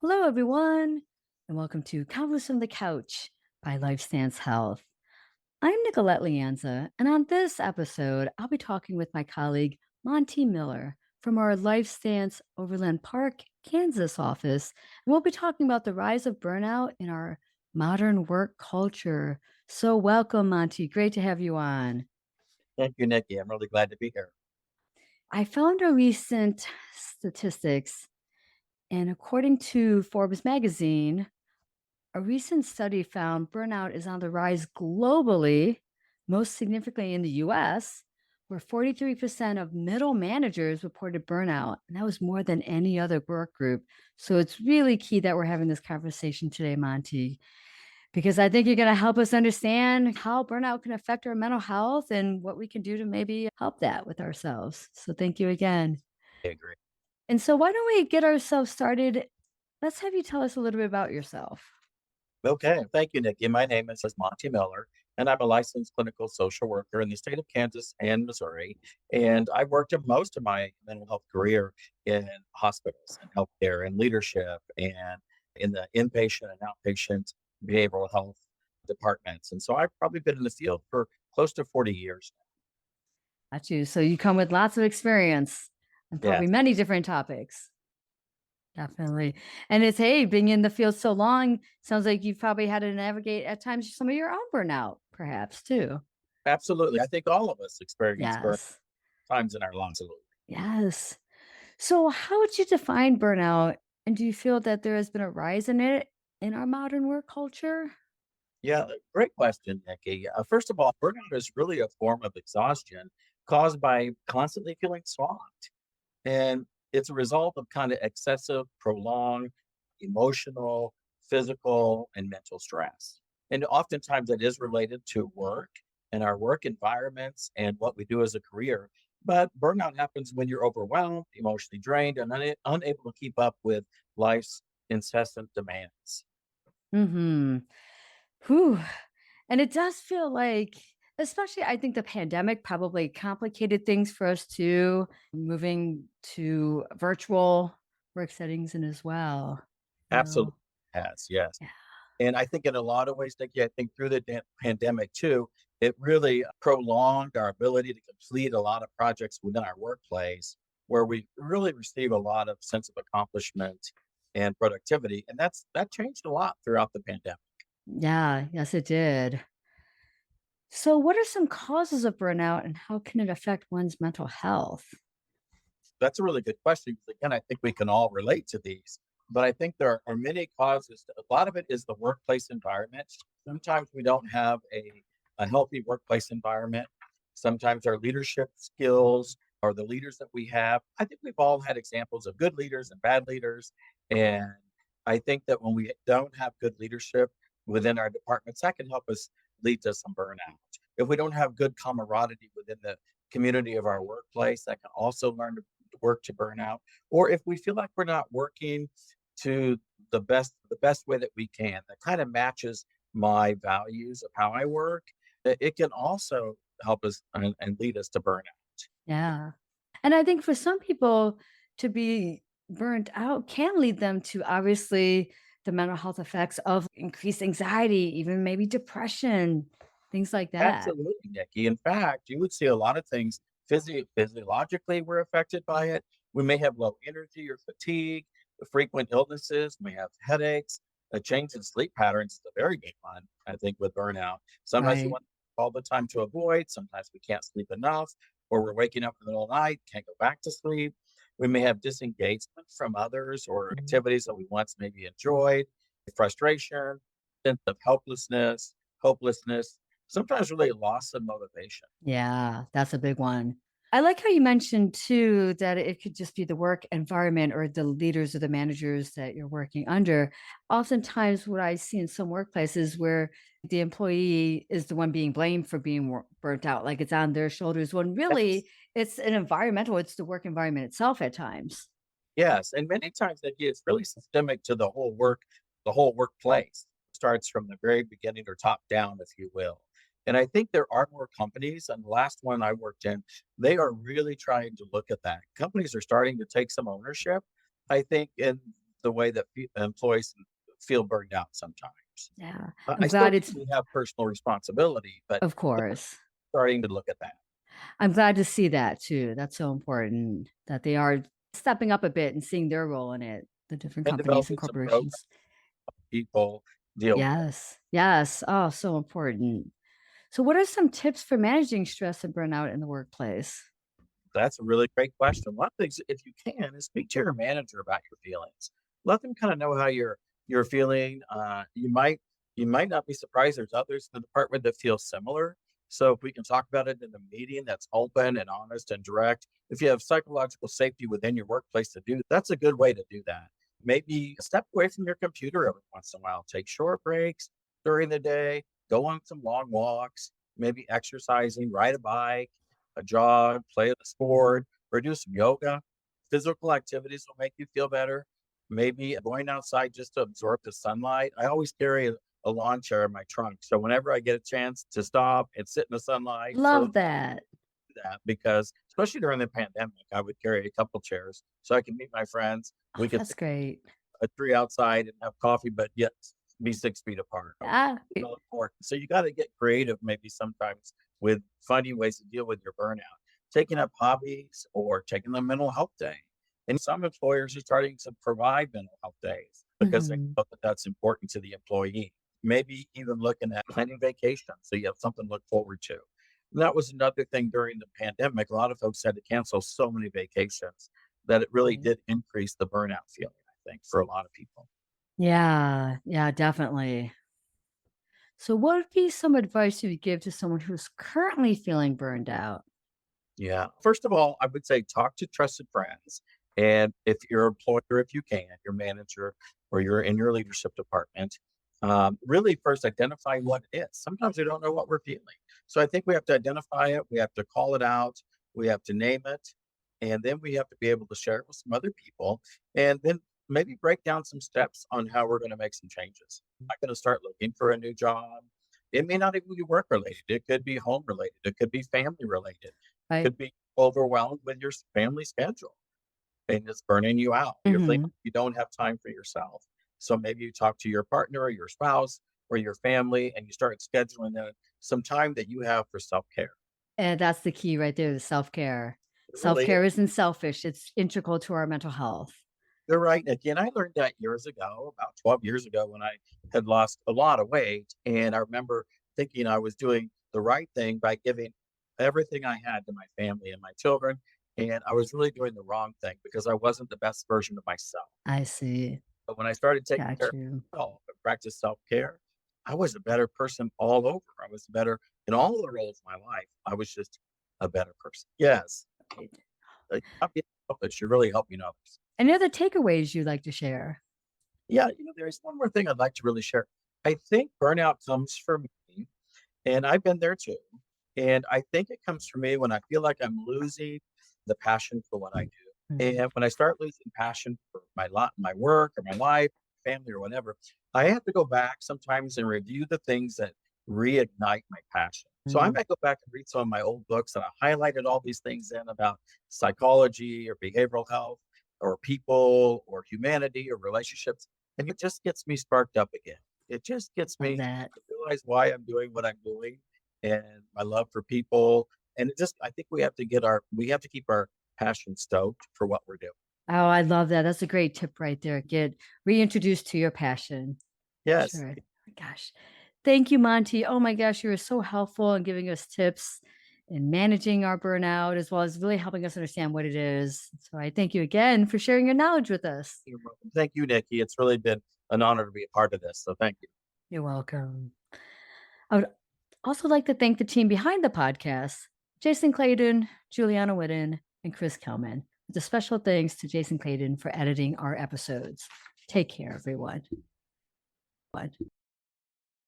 Hello, everyone, and welcome to Convos from the Couch by Lifestance Health. I'm Nicolette Lianza, and on this episode, I'll be talking with my colleague Monty Miller from our Lifestance Overland Park, Kansas office, and we'll be talking about the rise of burnout in our modern work culture. So, welcome, Monty. Great to have you on. Thank you, Nikki. I'm really glad to be here. I found a recent statistics, and according to Forbes magazine, a recent study found burnout is on the rise globally, most significantly in the US, where 43% of middle managers reported burnout. And that was more than any other work group. So it's really key that we're having this conversation today, Monty, because I think you're going to help us understand how burnout can affect our mental health and what we can do to maybe help that with ourselves. So thank you again. I agree. And so, why don't we get ourselves started? Let's have you tell us a little bit about yourself. Okay. Thank you, Nikki. My name is Monty Miller, and I'm a licensed clinical social worker in the state of Kansas and Missouri. And I worked in most of my mental health career in hospitals and healthcare and leadership and in the inpatient and outpatient behavioral health departments. And so I've probably been in the field for close to 40 years. Got you. So you come with lots of experience and probably Yes, many different topics. Definitely. And it's, hey, being in the field so long, sounds like you've probably had to navigate at times some of your own burnout, perhaps too. absolutely. I think all of us experience burn Yes. times in our lives. Yes. So, how would you define burnout? And do you feel that there has been a rise in it in our modern work culture? Yeah, great question, Nikki. First of all, burnout is really a form of exhaustion caused by constantly feeling swamped. And it's a result of kind of excessive, prolonged emotional, physical, and mental stress. And oftentimes it is related to work and our work environments and what we do as a career. But burnout happens when you're overwhelmed, emotionally drained, and unable to keep up with life's incessant demands. Hmm. Whew. And it does feel like, especially I think the pandemic probably complicated things for us too, moving to virtual work settings and as well. Absolutely So, has, yes. yeah. And I think in a lot of ways, Nikki, I think through the pandemic too, it really prolonged our ability to complete a lot of projects within our workplace where we really receive a lot of sense of accomplishment and productivity. And that changed a lot throughout the pandemic. Yeah, yes, it did. So, what are some causes of burnout and how can it affect one's mental health? That's a really good question. 'Cause again, I think we can all relate to these, but I think there are many causes. A lot of it is the workplace environment. Sometimes we don't have a healthy workplace environment. Sometimes our leadership skills or the leaders that we have. I think we've all had examples of good leaders and bad leaders. And I think that when we don't have good leadership within our departments, that can help us lead to some burnout. If we don't have good camaraderie within the community of our workplace, that can also learn to work to burnout, or if we feel like we're not working to the best way that we can, that kind of matches my values of how I work, it can also help us and lead us to burnout. Yeah. And I think for some people to be burnt out can lead them to obviously the mental health effects of increased anxiety, even maybe depression, things like that. Absolutely, Nikki. In fact, you would see a lot of things physiologically we're affected by it. We may have low energy or fatigue, frequent illnesses, we have headaches, a change in sleep patterns is a very big one, I think, with burnout. Sometimes we Right. want all the time to avoid, sometimes we can't sleep enough, or we're waking up in the middle of the night, can't go back to sleep. We may have disengagement from others or Mhm. activities that we once maybe enjoyed, frustration, sense of helplessness, hopelessness, sometimes really loss of motivation. Yeah, that's a big one. I like how you mentioned too that it could just be the work environment or the leaders or the managers that you're working under. Oftentimes, what I see in some workplaces where the employee is the one being blamed for being burnt out, like it's on their shoulders, when Yes. really it's an environmental, it's the work environment itself at times. Yes, and many times that it's really systemic to the whole workplace. Starts from the very beginning or top down, if you will. And I think there are more companies, and the last one I worked in, they are really trying to look at that. Companies are starting to take some ownership, I think, in the way that employees feel burned out sometimes. Yeah. I I'm still glad think it's we have personal responsibility, but of they're course. starting to look at that. I'm glad to see that too. That's so important that they are stepping up a bit and seeing their role in it, the different And companies and developing some programs corporations. people deal with it. Yes. Yes. Oh, so important. So, what are some tips for managing stress and burnout in the workplace? That's a really great question. One of the things, if you can, is speak to your manager about your feelings. Let them kind of know how you're feeling. You might not be surprised. There's others in the department that feel similar. So if we can talk about it in a meeting that's open and honest and direct, if you have psychological safety within your workplace to do, that's a good way to do that. Maybe step away from your computer every once in a while. Take short breaks during the day. Go on some long walks. Maybe exercising. Ride a bike, a jog, play a sport, or do some yoga. Physical activities will make you feel better. Maybe going outside just to absorb the sunlight. I always carry a lawn chair in my trunk. So whenever I get a chance to stop and sit in the sunlight for Love that. that, because especially during the pandemic, I would carry a couple chairs so I can meet my friends. Oh, We could that's great. a tree outside and have coffee, but yet be 6 feet apart. Ah, Real important. So you got to get creative maybe sometimes with finding ways to deal with your burnout, taking up hobbies or taking a mental health day. And some employers are starting to provide mental health days because they mhm. know that that's important to the employee. Maybe even looking at planning vacation so you have something to look forward to. And that was another thing during the pandemic. A lot of folks had to cancel so many vacations that it really Right. did increase the burnout feeling, I think, for a lot of people. Yeah. Yeah, definitely. So, what would be some advice you would give to someone who's currently feeling burned out? Yeah. First of all, I would say talk to trusted friends. And if your employer, if you can, your manager, or you're in your leadership department, really first identify what it is. Sometimes we don't know what we're feeling. So I think we have to identify it, we have to call it out, we have to name it, and then we have to be able to share it with some other people. And then maybe break down some steps on how we're going to make some changes. I'm going to start looking for a new job. It may not even be work related. It could be home related. It could be family related, Right. could be overwhelmed with your family schedule and it's burning you out. You're thinking Hmm. you don't have time for yourself. So maybe you talk to your partner or your spouse or your family and you start scheduling some time that you have for self care. And that's the key right there, the self care. It Self really is. care isn't selfish, it's integral to our mental health. You're right. Again, I learned that years ago, about 12 years ago, when I had lost a lot of weight. And I remember thinking I was doing the right thing by giving everything I had to my family and my children. And I was really doing the wrong thing because I wasn't the best version of myself. I see. But when I started taking care Got of you. myself and practice self-care, I was a better person all over. I was better in all the roles of my life. I was just a better person. Yes. Not being selfish, you're really helping others. Any other takeaways you'd like to share? Yeah, there's one more thing I'd like to really share. I think burnout comes from me, and I've been there too. And I think it comes from me when I feel like I'm losing the passion for what I do. Mhm. And when I start losing passion for my work or my life, family or whatever, I have to go back sometimes and review the things that reignite my passion. So I Mm. might go back and read some of my old books and I highlighted all these things in about psychology or behavioral health or people or humanity or relationships. And it just gets me sparked up again. It just gets Love me that. to realize why I'm doing what I'm doing and my love for people. And I think we have to keep our passion stoked for what we're doing. Oh, I love that. That's a great tip right there. Get reintroduced to your passion. Yes. Sure. Gosh. Thank you, Monty. Oh my gosh, you were so helpful in giving us tips in managing our burnout, as well as really helping us understand what it is. So I thank you again for sharing your knowledge with us. You're welcome. Thank you, Nikki. It's really been an honor to be a part of this. So thank you. You're welcome. I would also like to thank the team behind the podcast, Jason Clayton, Juliana Whitten, and Chris Kelman. With a special thanks to Jason Clayton for editing our episodes. Take care, everyone.